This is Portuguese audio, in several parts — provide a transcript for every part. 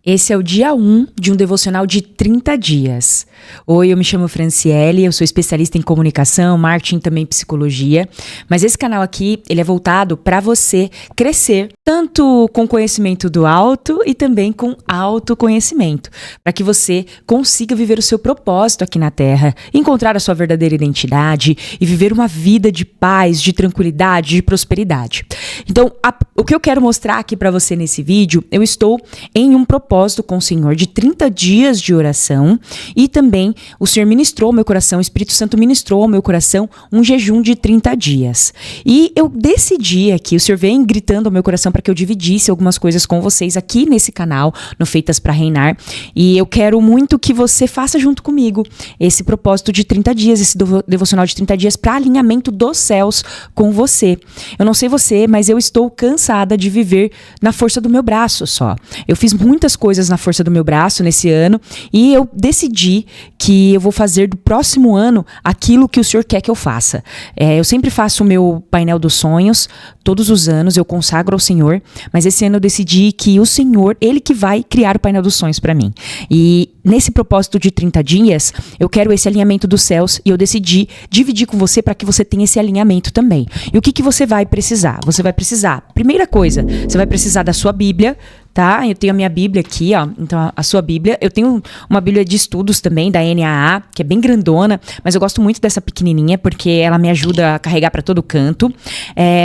Esse é o dia 1 de um devocional de 30 dias. Oi, eu me chamo Franciele, eu sou especialista em comunicação, marketing, também psicologia. Mas esse canal aqui, ele é voltado para você crescer, tanto com conhecimento do alto e também com autoconhecimento, para que você consiga viver o seu propósito aqui na Terra, encontrar a sua verdadeira identidade e viver uma vida de paz, de tranquilidade, de prosperidade. Então, o que eu quero mostrar aqui para você nesse vídeo, eu estou em um propósito com o Senhor de 30 dias de oração e também o Senhor ministrou ao meu coração, o Espírito Santo ministrou ao meu coração um jejum de 30 dias. E eu decidi aqui, o Senhor vem gritando ao meu coração para que eu dividisse algumas coisas com vocês aqui nesse canal, no Feitas para Reinar, e eu quero muito que você faça junto comigo esse propósito de 30 dias, esse devocional de 30 dias para alinhamento dos céus com você. Eu não sei você, mas eu estou cansada de viver na força do meu braço só. Eu fiz muitas coisas na força do meu braço nesse ano e eu decidi que eu vou fazer do próximo ano aquilo que o Senhor quer que eu faça. Eu sempre faço o meu painel dos sonhos, todos os anos eu consagro ao Senhor, mas esse ano eu decidi que o Senhor, Ele que vai criar o painel dos sonhos para mim. E nesse propósito de 30 dias, eu quero esse alinhamento dos céus e eu decidi dividir com você para que você tenha esse alinhamento também. E o que você vai precisar? Você vai precisar, primeira coisa, você vai precisar da sua Bíblia, tá? Eu tenho a minha Bíblia aqui, ó. Então, a sua Bíblia. Eu tenho uma Bíblia de estudos também, da NAA, que é bem grandona, mas eu gosto muito dessa pequenininha, porque ela me ajuda a carregar para todo canto.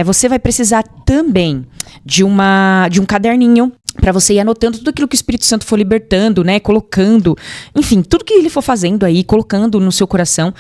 Você vai precisar também de um caderninho, para você ir anotando tudo aquilo que o Espírito Santo for libertando, né? Colocando, enfim, tudo que ele for fazendo aí, colocando no seu coração,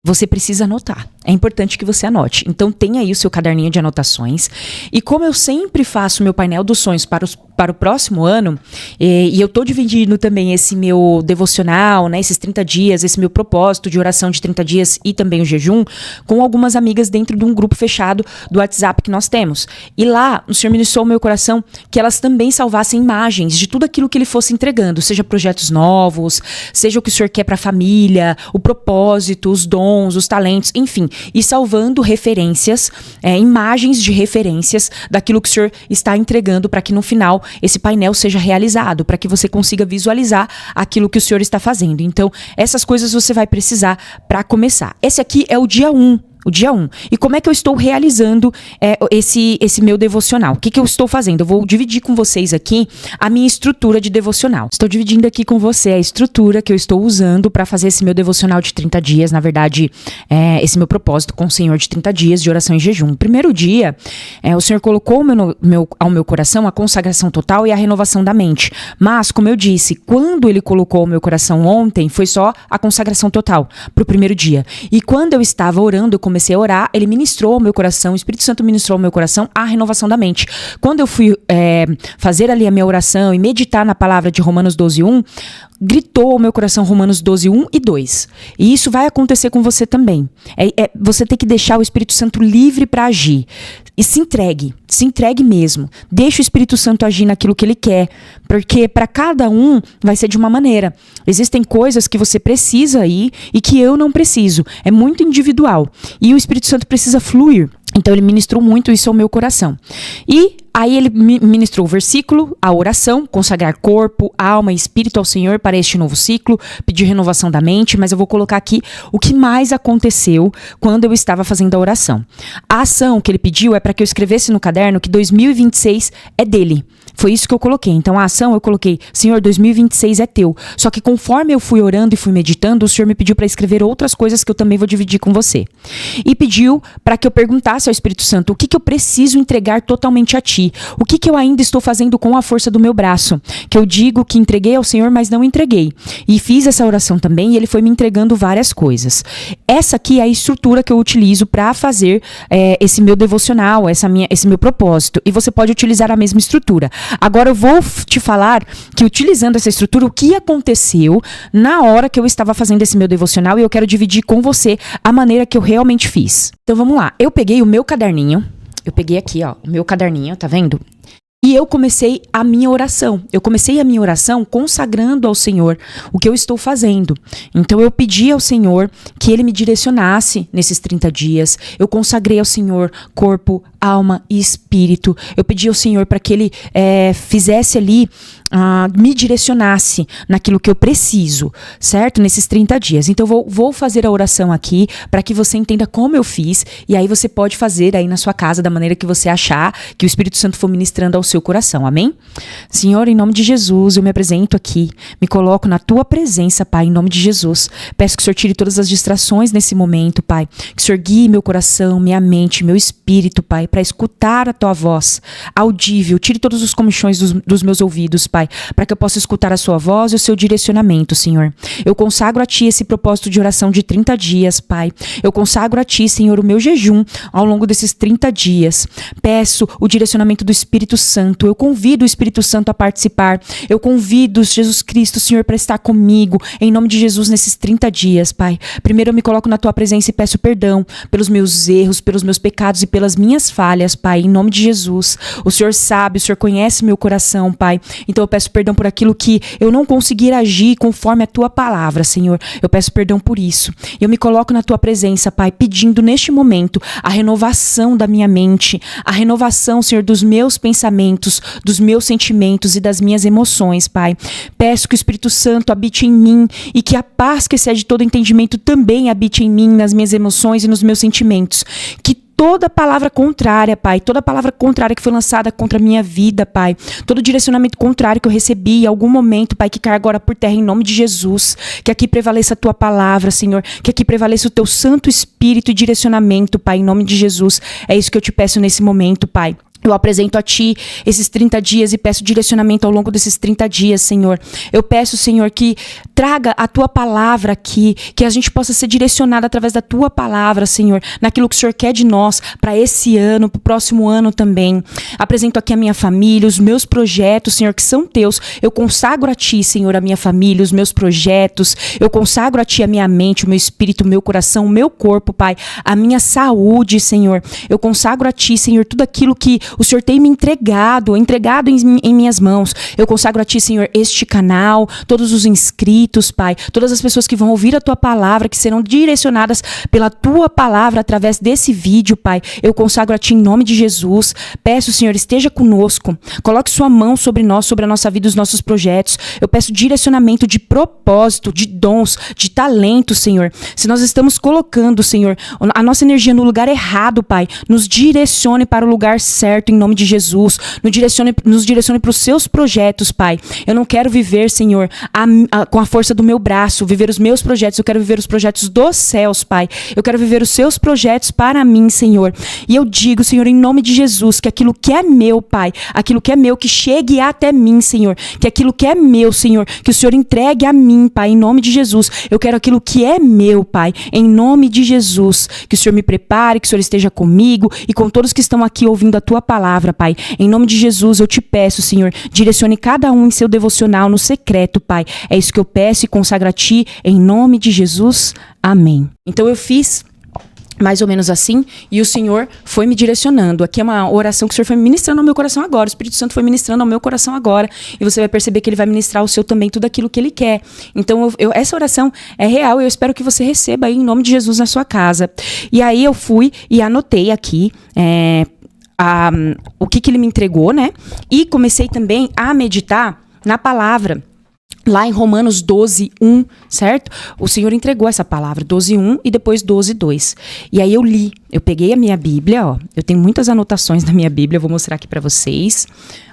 você precisa anotar. É importante que você anote. Então, tenha aí o seu caderninho de anotações. E como eu sempre faço meu painel dos sonhos para o próximo ano, e eu estou dividindo também esse meu devocional, né, esses 30 dias, esse meu propósito de oração de 30 dias e também o jejum, com algumas amigas dentro de um grupo fechado do WhatsApp que nós temos. E lá, o Senhor ministrou ao meu coração que elas também salvassem imagens de tudo aquilo que Ele fosse entregando, seja projetos novos, seja o que o Senhor quer para a família, o propósito, os dons, os talentos, enfim, e salvando referências, imagens de referências daquilo que o Senhor está entregando para que no final esse painel seja realizado, para que você consiga visualizar aquilo que o Senhor está fazendo. Então, essas coisas você vai precisar para começar. Esse aqui é o dia 1. O dia 1. E como é que eu estou realizando esse meu devocional? O que eu estou fazendo? Eu vou dividir com vocês aqui a minha estrutura de devocional. Estou dividindo aqui com você a estrutura que eu estou usando para fazer esse meu devocional de 30 dias. Na verdade, esse meu propósito com o Senhor de 30 dias de oração e jejum. No primeiro dia, o Senhor colocou ao meu coração a consagração total e a renovação da mente. Mas, como eu disse, quando Ele colocou ao meu coração ontem, foi só a consagração total para o primeiro dia. E quando eu estava orando, eu comecei a orar, Ele ministrou ao meu coração, o Espírito Santo ministrou ao meu coração a renovação da mente. Quando eu fui fazer ali a minha oração e meditar na palavra de Romanos 12:1, gritou ao meu coração Romanos 12:1 e 2. E isso vai acontecer com você também. Você tem que deixar o Espírito Santo livre para agir. E se entregue mesmo. Deixa o Espírito Santo agir naquilo que Ele quer, porque para cada um vai ser de uma maneira. Existem coisas que você precisa ir e que eu não preciso. É muito individual. E o Espírito Santo precisa fluir. Então, Ele ministrou muito isso ao meu coração. E aí Ele ministrou o versículo, a oração, consagrar corpo, alma e espírito ao Senhor para este novo ciclo, pedir renovação da mente, mas eu vou colocar aqui o que mais aconteceu quando eu estava fazendo a oração. A ação que Ele pediu é para que eu escrevesse no caderno que 2026 é dele. Foi isso que eu coloquei. Então, a ação eu coloquei, Senhor, 2026 é teu. Só que conforme eu fui orando e fui meditando, o Senhor me pediu para escrever outras coisas que eu também vou dividir com você. E pediu para que eu perguntasse ao Espírito Santo, o que eu preciso entregar totalmente a Ti? O que eu ainda estou fazendo com a força do meu braço? Que eu digo que entreguei ao Senhor, mas não entreguei. E fiz essa oração também e Ele foi me entregando várias coisas. Essa aqui é a estrutura que eu utilizo para fazer esse meu devocional, esse meu propósito. E você pode utilizar a mesma estrutura. Agora eu vou te falar que utilizando essa estrutura, o que aconteceu na hora que eu estava fazendo esse meu devocional e eu quero dividir com você a maneira que eu realmente fiz. Então vamos lá. Eu peguei o meu caderninho, eu peguei aqui, ó, o meu caderninho, tá vendo? E eu comecei a minha oração. Eu comecei a minha oração consagrando ao Senhor o que eu estou fazendo. Então eu pedi ao Senhor que Ele me direcionasse nesses 30 dias. Eu consagrei ao Senhor corpo, alma e espírito. Eu pedi ao Senhor para que Ele fizesse ali me direcionasse naquilo que eu preciso, certo? Nesses 30 dias. Então vou fazer a oração aqui para que você entenda como eu fiz, e aí você pode fazer aí na sua casa da maneira que você achar que o Espírito Santo for ministrando ao seu coração, amém? Senhor, em nome de Jesus, eu me apresento aqui, me coloco na tua presença, Pai, em nome de Jesus. Peço que o Senhor tire todas as distrações nesse momento, Pai, que o Senhor guie meu coração, minha mente, meu espírito, Pai, para escutar a tua voz audível. Tire todos os comichões dos meus ouvidos, Pai, para que eu possa escutar a sua voz e o seu direcionamento, Senhor. Eu consagro a ti esse propósito de oração de 30 dias, Pai. Eu consagro a ti, Senhor, o meu jejum ao longo desses 30 dias. Peço o direcionamento do Espírito Santo. Eu convido o Espírito Santo a participar. Eu convido Jesus Cristo, Senhor, para estar comigo, em nome de Jesus, nesses 30 dias, Pai. Primeiro eu me coloco na tua presença e peço perdão pelos meus erros, pelos meus pecados e pelas minhas falhas, Pai, em nome de Jesus. O Senhor sabe, o Senhor conhece meu coração, Pai. Então eu peço perdão por aquilo que eu não conseguir agir conforme a tua palavra, Senhor. Eu peço perdão por isso. Eu me coloco na tua presença, Pai, pedindo neste momento a renovação da minha mente, a renovação, Senhor, dos meus pensamentos, dos meus sentimentos e das minhas emoções, Pai. Peço que o Espírito Santo habite em mim e que a paz que excede todo entendimento também habite em mim, nas minhas emoções e nos meus sentimentos. Que toda palavra contrária, Pai, toda palavra contrária que foi lançada contra a minha vida, Pai, todo direcionamento contrário que eu recebi em algum momento, Pai, que caia agora por terra em nome de Jesus, que aqui prevaleça a tua palavra, Senhor, que aqui prevaleça o teu Santo Espírito e direcionamento, Pai, em nome de Jesus. É isso que eu te peço nesse momento, Pai. Eu apresento a ti esses 30 dias e peço direcionamento ao longo desses 30 dias, Senhor. Eu peço, Senhor, que traga a tua palavra aqui, que a gente possa ser direcionado através da tua palavra, Senhor, naquilo que o Senhor quer de nós para esse ano, para o próximo ano também. Apresento aqui a minha família, os meus projetos, Senhor, que são teus. Eu consagro a ti, Senhor, a minha família, os meus projetos. Eu consagro a ti a minha mente, o meu espírito, o meu coração, o meu corpo, Pai, a minha saúde, Senhor. Eu consagro a ti, Senhor, tudo aquilo que o Senhor tem me entregado em minhas mãos. Eu consagro a ti, Senhor, este canal, todos os inscritos, Pai, todas as pessoas que vão ouvir a tua palavra, que serão direcionadas pela tua palavra através desse vídeo, Pai. Eu consagro a ti em nome de Jesus. Peço, Senhor, esteja conosco. Coloque sua mão sobre nós, sobre a nossa vida e os nossos projetos. Eu peço direcionamento de propósito, de dons, de talento, Senhor. Se nós estamos colocando, Senhor, a nossa energia no lugar errado, Pai, nos direcione para o lugar certo, em nome de Jesus. Nos direcione para os seus projetos, Pai. Eu não quero viver, Senhor, com a força do meu braço, viver os meus projetos. Eu quero viver os projetos dos céus, Pai. Eu quero viver os seus projetos para mim, Senhor. E eu digo, Senhor, em nome de Jesus, que aquilo que é meu, Pai, aquilo que é meu, que chegue até mim, Senhor. Que aquilo que é meu, Senhor, que o Senhor entregue a mim, Pai, em nome de Jesus. Eu quero aquilo que é meu, Pai, em nome de Jesus. Que o Senhor me prepare, que o Senhor esteja comigo e com todos que estão aqui ouvindo a tua palavra, Pai. Em nome de Jesus, eu te peço, Senhor, direcione cada um em seu devocional no secreto, Pai. É isso que eu peço e consagro a ti, em nome de Jesus. Amém. Então eu fiz mais ou menos assim, e o Senhor foi me direcionando. Aqui é uma oração que o Senhor foi ministrando ao meu coração agora, o Espírito Santo foi ministrando ao meu coração agora, e você vai perceber que Ele vai ministrar ao seu também tudo aquilo que Ele quer. Então, essa oração é real, e eu espero que você receba aí, em nome de Jesus, na sua casa. E aí eu fui e anotei aqui, o que Ele me entregou, né? E comecei também a meditar na palavra. Lá em Romanos 12:1, certo? O Senhor entregou essa palavra, 12:1 e depois 12:2. E aí eu li, eu peguei a minha Bíblia, ó. Eu tenho muitas anotações na minha Bíblia, eu vou mostrar aqui para vocês.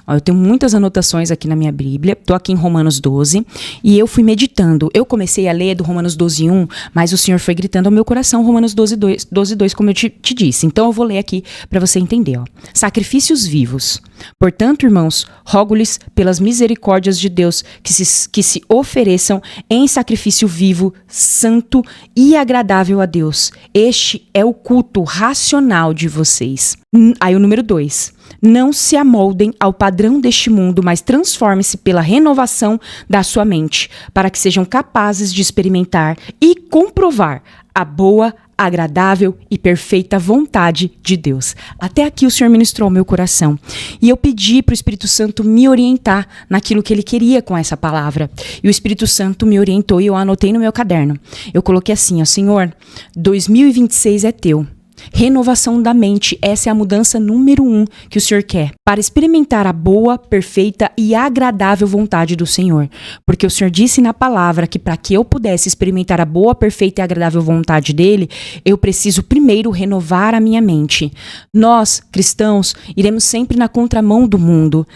Ó, eu tenho muitas anotações aqui na minha Bíblia. Tô aqui em Romanos 12 e eu fui meditando. Eu comecei a ler do Romanos 12:1, mas o Senhor foi gritando ao meu coração Romanos 12:2, como eu te disse. Então eu vou ler aqui para você entender, ó. Sacrifícios vivos. Portanto, irmãos, rogo-lhes pelas misericórdias de Deus que se ofereçam em sacrifício vivo, santo e agradável a Deus. Este é o culto racional de vocês. Aí o número 2. Não se amoldem ao padrão deste mundo, mas transformem-se pela renovação da sua mente, para que sejam capazes de experimentar e comprovar a boa, agradável e perfeita vontade de Deus. Até aqui o Senhor ministrou ao meu coração. E eu pedi para o Espírito Santo me orientar naquilo que Ele queria com essa palavra. E o Espírito Santo me orientou e eu anotei no meu caderno. Eu coloquei assim, ó, Senhor, 2026 é teu. Renovação da mente, essa é a mudança número 1 que o Senhor quer, para experimentar a boa, perfeita e agradável vontade do Senhor. Porque o Senhor disse na palavra que para que eu pudesse experimentar a boa, perfeita e agradável vontade dele, eu preciso primeiro renovar a minha mente. Nós, cristãos, iremos sempre na contramão do mundo.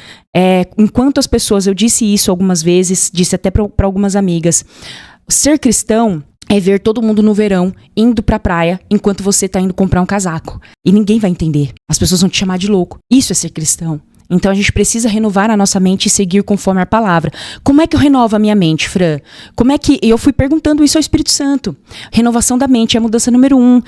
Enquanto as pessoas, eu disse isso algumas vezes, disse até para algumas amigas, ser cristão é ver todo mundo no verão indo pra praia enquanto você tá indo comprar um casaco. E ninguém vai entender. As pessoas vão te chamar de louco. Isso é ser cristão. Então a gente precisa renovar a nossa mente e seguir conforme a palavra. Como é que eu renovo a minha mente, Fran? Eu fui perguntando isso ao Espírito Santo. Renovação da mente é a mudança número 1.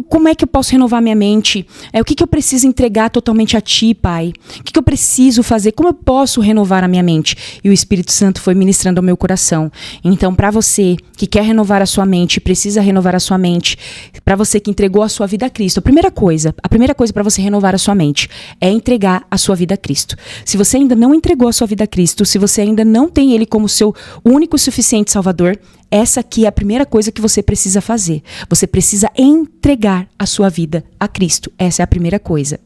Como é que eu posso renovar a minha mente? O que eu preciso entregar totalmente a ti, Pai? O que eu preciso fazer? Como eu posso renovar a minha mente? E o Espírito Santo foi ministrando ao meu coração. Então, para você que quer renovar a sua mente, precisa renovar a sua mente, para você que entregou a sua vida a Cristo, a primeira coisa para você renovar a sua mente é entregar a sua vida a Cristo. Se você ainda não entregou a sua vida a Cristo, se você ainda não tem Ele como seu único e suficiente Salvador, essa aqui é a primeira coisa que você precisa fazer. Você precisa entregar a sua vida a Cristo. Essa é a primeira coisa.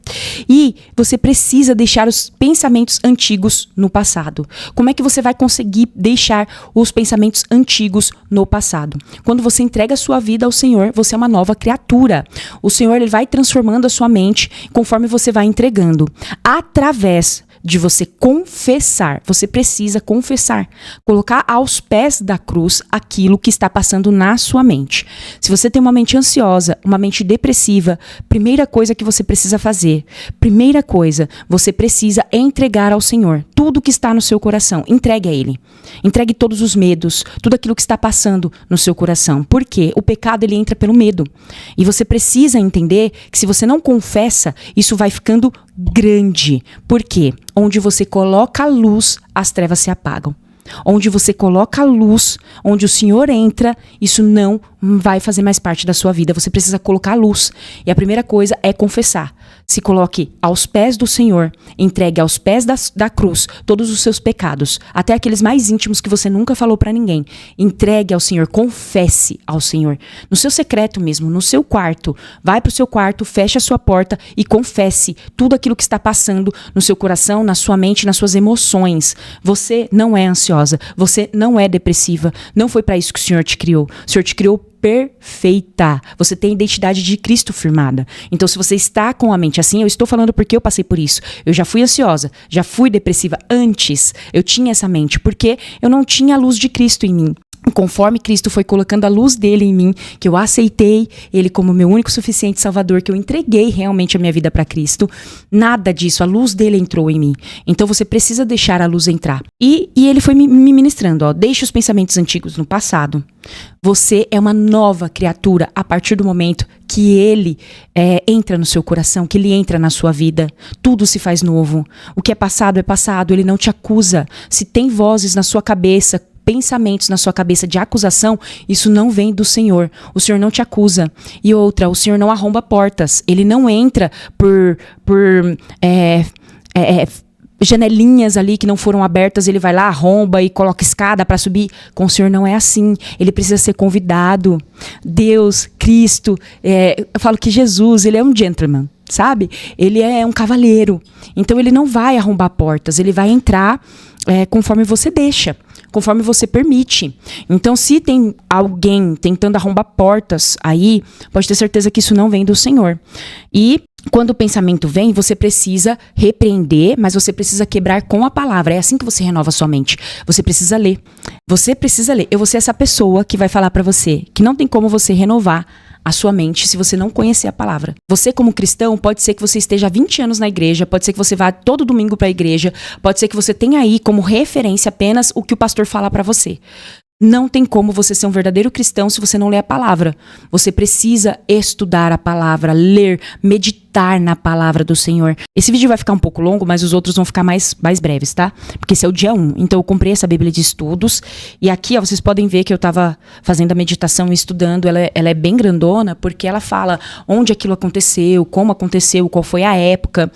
E você precisa deixar os pensamentos antigos no passado. Como é que você vai conseguir deixar os pensamentos antigos no passado? Quando você entrega a sua vida ao Senhor, você é uma nova criatura. O Senhor, ele vai transformando a sua mente conforme você vai entregando. Através de você confessar, você precisa confessar, colocar aos pés da cruz aquilo que está passando na sua mente. Se você tem uma mente ansiosa, uma mente depressiva, primeira coisa que você precisa fazer, você precisa entregar ao Senhor tudo que está no seu coração, entregue a Ele. Entregue todos os medos, tudo aquilo que está passando no seu coração. Por quê? O pecado, ele entra pelo medo. E você precisa entender que se você não confessa, isso vai ficando grande. Por quê? Onde você coloca a luz, as trevas se apagam. Onde você coloca a luz, onde o Senhor entra, isso não vai fazer mais parte da sua vida. Você precisa colocar a luz. E a primeira coisa é confessar. Se coloque aos pés do Senhor, entregue aos pés da cruz todos os seus pecados, até aqueles mais íntimos que você nunca falou pra ninguém. Entregue ao Senhor, confesse ao Senhor. No seu secreto mesmo, no seu quarto. Vai pro seu quarto, feche a sua porta e confesse tudo aquilo que está passando no seu coração, na sua mente, nas suas emoções. Você não é ansiosa, você não é depressiva. Não foi pra isso que o Senhor te criou. O Senhor te criou perfeita. Você tem a identidade de Cristo firmada. Então, se você está com a mente assim, eu estou falando porque eu passei por isso. Eu já fui ansiosa, já fui depressiva antes. Eu tinha essa mente porque eu não tinha a luz de Cristo em mim. Conforme Cristo foi colocando a luz dele em mim, que eu aceitei ele como meu único suficiente Salvador, que eu entreguei realmente a minha vida para Cristo, nada disso, a luz dele entrou em mim. Então você precisa deixar a luz entrar. E ele foi me ministrando, deixe os pensamentos antigos no passado. Você é uma nova criatura a partir do momento que ele entra no seu coração, que ele entra na sua vida. Tudo se faz novo. O que é passado, ele não te acusa. Se tem vozes na sua cabeça, pensamentos na sua cabeça de acusação, isso não vem do Senhor. O Senhor não te acusa. E outra, o Senhor não arromba portas. Ele não entra por janelinhas ali que não foram abertas, ele vai lá, arromba e coloca escada para subir. Com o Senhor não é assim. Ele precisa ser convidado. Deus, Cristo, eu falo que Jesus, ele é um gentleman, sabe? Ele é um cavalheiro. Então ele não vai arrombar portas, ele vai entrar conforme você deixa, conforme você permite. Então, se tem alguém tentando arrombar portas aí, pode ter certeza que isso não vem do Senhor. E quando o pensamento vem, você precisa repreender, mas você precisa quebrar com a palavra. É assim que você renova a sua mente. Você precisa ler. Você precisa ler. Eu vou ser essa pessoa que vai falar pra você que não tem como você renovar a sua mente se você não conhecer a palavra. Você, como cristão, pode ser que você esteja há 20 anos na igreja, pode ser que você vá todo domingo para a igreja, pode ser que você tenha aí como referência apenas o que o pastor fala para você. Não tem como você ser um verdadeiro cristão se você não ler a palavra. Você precisa estudar a palavra, ler, meditar meditar na palavra do Senhor. Esse vídeo vai ficar um pouco longo, mas os outros vão ficar mais breves, tá? Porque esse é o dia 1. Então eu comprei essa Bíblia de estudos e aqui, ó, vocês podem ver que eu tava fazendo a meditação e estudando. Ela é bem grandona porque ela fala onde aquilo aconteceu, como aconteceu, qual foi a época.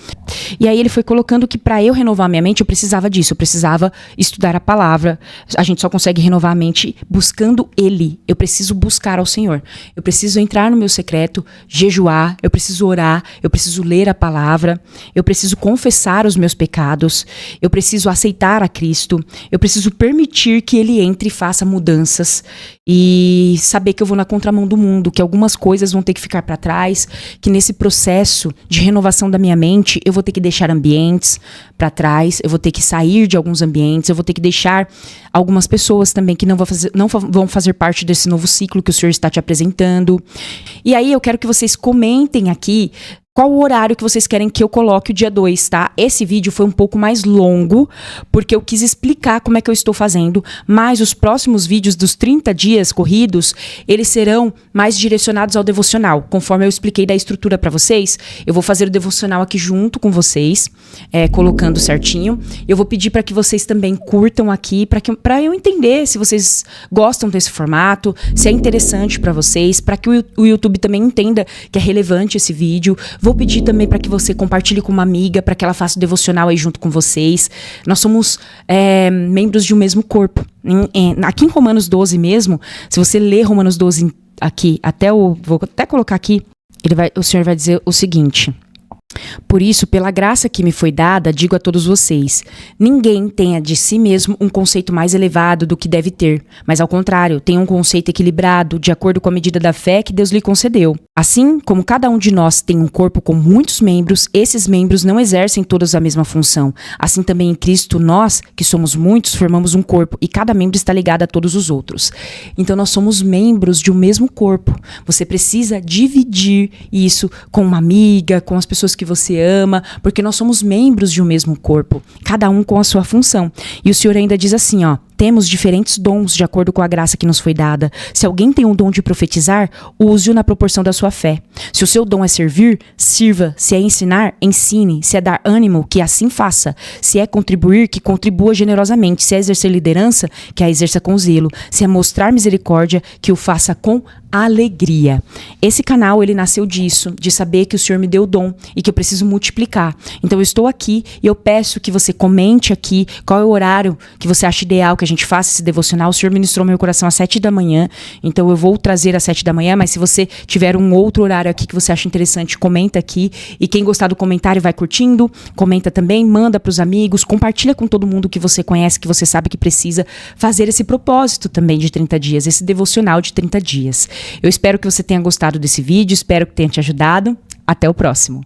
E aí ele foi colocando que para eu renovar minha mente eu precisava disso, eu precisava estudar a palavra. A gente só consegue renovar a mente buscando Ele. Eu preciso buscar ao Senhor. Eu preciso entrar no meu secreto, jejuar, eu preciso orar, eu preciso ler a palavra, eu preciso confessar os meus pecados, eu preciso aceitar a Cristo, eu preciso permitir que Ele entre e faça mudanças e saber que eu vou na contramão do mundo, que algumas coisas vão ter que ficar para trás, que nesse processo de renovação da minha mente eu vou ter que deixar ambientes para trás, eu vou ter que sair de alguns ambientes, eu vou ter que deixar algumas pessoas também que não vão fazer parte desse novo ciclo que o Senhor está te apresentando. E aí eu quero que vocês comentem aqui qual o horário que vocês querem que eu coloque o dia 2, tá? Esse vídeo foi um pouco mais longo, porque eu quis explicar como é que eu estou fazendo, mas os próximos vídeos dos 30 dias corridos, eles serão mais direcionados ao devocional. Conforme eu expliquei da estrutura para vocês, eu vou fazer o devocional aqui junto com vocês, colocando certinho. Eu vou pedir para que vocês também curtam aqui, para eu entender se vocês gostam desse formato, se é interessante para vocês, para que o YouTube também entenda que é relevante esse vídeo. Vou pedir também para que você compartilhe com uma amiga, para que ela faça o devocional aí junto com vocês. Nós somos membros de um mesmo corpo. Aqui em Romanos 12 mesmo, se você ler Romanos 12 aqui, vou até colocar aqui, o Senhor vai dizer o seguinte: por isso, pela graça que me foi dada, digo a todos vocês, ninguém tenha de si mesmo um conceito mais elevado do que deve ter, mas ao contrário, tenha um conceito equilibrado, de acordo com a medida da fé que Deus lhe concedeu. Assim como cada um de nós tem um corpo com muitos membros, esses membros não exercem todos a mesma função. Assim também em Cristo, nós, que somos muitos, formamos um corpo e cada membro está ligado a todos os outros. Então nós somos membros de um mesmo corpo. Você precisa dividir isso com uma amiga, com as pessoas que você ama, porque nós somos membros de um mesmo corpo, cada um com a sua função. E o Senhor ainda diz assim, ó: temos diferentes dons de acordo com a graça que nos foi dada. Se alguém tem um dom de profetizar, use-o na proporção da sua fé. Se o seu dom é servir, sirva. Se é ensinar, ensine. Se é dar ânimo, que assim faça. Se é contribuir, que contribua generosamente. Se é exercer liderança, que a exerça com zelo. Se é mostrar misericórdia, que o faça com alegria. Esse canal, ele nasceu disso, de saber que o Senhor me deu o dom e que eu preciso multiplicar. Então eu estou aqui e eu peço que você comente aqui qual é o horário que você acha ideal que a gente faça esse devocional. O Senhor ministrou meu coração às 7 da manhã, então eu vou trazer às 7 da manhã, mas se você tiver um outro horário aqui que você acha interessante, comenta aqui. E quem gostar do comentário vai curtindo, comenta também, manda para os amigos, compartilha com todo mundo que você conhece, que você sabe que precisa fazer esse propósito também de 30 dias, esse devocional de 30 dias. Eu espero que você tenha gostado desse vídeo, espero que tenha te ajudado. Até o próximo.